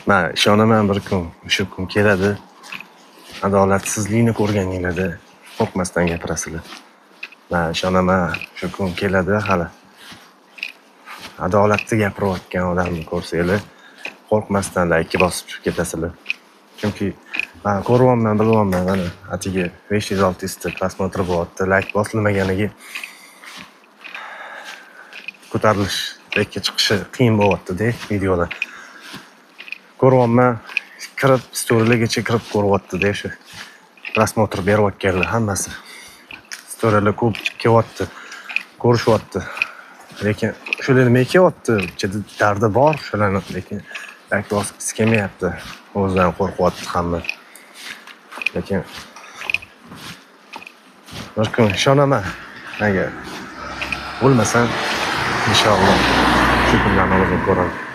Men ishonaman bir kun, o'sha kun keladi. Adolatsizlikni ko'rganinglarda qo'rqmasdan gapirasizlar. Men ishonaman, shu kun keladi hali. Adolatli gapirayotgan odamni ko'rsanglar, qo'rqmasdan laykka bosib chiqib ketasizlar. Chunki men ko'ryapman, bilyapman, mana atigi 500-600 ta prosmotr bo'lyapti. Layk bosilmaganiga ko'tarilish, laykka chiqishi qiyin bo'lyapti-da videolar. Ko'ryapman, kirib storylargacha kirib ko'ryapti-da shu prosmotr berayotganlar hammasi. Storylar ko'p kelyapti, ko'rishyapti. Lekin shular nima kelyapti? Ichida dardi bor shularni, lekin layk bosib kelmayapti. O'zidan qo'rqyapti hamma. Lekin bir kun ishonaman, agar o'lmasam inshaalloh shu kunlarni o'zim ko'raman.